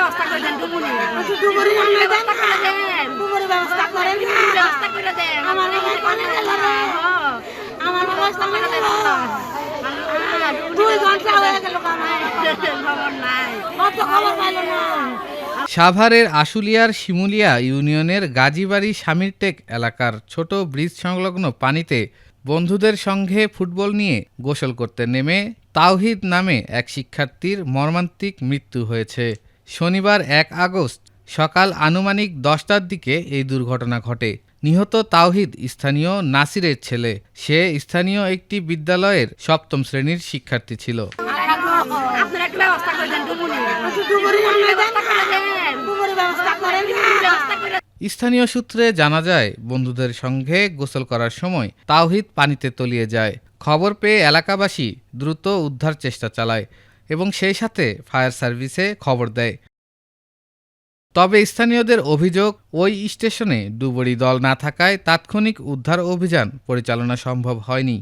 ব্যবস্থা করে দেন ডুবুরি ডুবুরি ব্যবস্থা করে দেন ডুবুরি ব্যবস্থা করেন ব্যবস্থা করে দেন আমার আমার ব্যবস্থা করে দেন 2 ঘন্টা হয়ে গেল খবর নাই কত খবর পাইলো না। সাভারের আশুলিয়ার শিমুলিয়া ইউনিয়নের গাজীবাড়ি শামিরটেক এলাকার ছোট ব্রিজ সংলগ্ন পানিতে বন্ধুদের সঙ্গে ফুটবল নিয়ে গোসল করতে নেমে তাওহিদ নামে এক শিক্ষার্থীর মর্মান্তিক মৃত্যু হয়েছে। শনিবার 1 আগস্ট সকাল আনুমানিক 10টার দিকে এই দুর্ঘটনা ঘটে। নিহত তাওহিদ স্থানীয় নাসিরের ছেলে। সে স্থানীয় একটি বিদ্যালয়ের 7ম শ্রেণীর শিক্ষার্থী ছিল। আপনারা একটা ব্যবস্থা করে দেন ডুবুরি ব্যবস্থা করে দেন ডুবুরি ব্যবস্থা করেন ব্যবস্থা করে। স্থানীয় সূত্রে জানা যায়, বন্ধুদের সঙ্গে গোসল করার সময় তাওহিদ পানিতে তলিয়ে যায়। খবর পেয়ে এলাকাবাসী দ্রুত উদ্ধার চেষ্টা চালায় এবং সেই সাথে ফায়ার সার্ভিসে খবর দেয়। তবে স্থানীয়দের অভিযোগ, ওই স্টেশনে ডুবুরি দল না থাকায় তাৎক্ষণিক উদ্ধার অভিযান পরিচালনা সম্ভব হয়নি।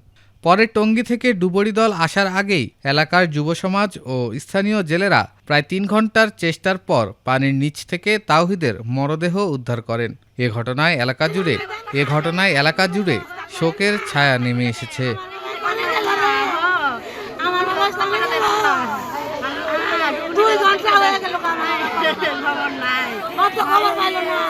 পরে টঙ্গী থেকে ডুবুরি দল আসার আগেই এলাকার যুব সমাজ ও স্থানীয় জেলেরা প্রায় 3 ঘন্টার চেষ্টার পর পানির নিচ থেকে তাওহিদের মরদেহ উদ্ধার করেন। এ ঘটনায় এলাকা জুড়ে শোকের ছায়া নেমে এসেছে। আমার ব্যবস্থা করে দেন 2 ঘন্টা হয়ে গেল খবর নাই কত খবর পাইলো না।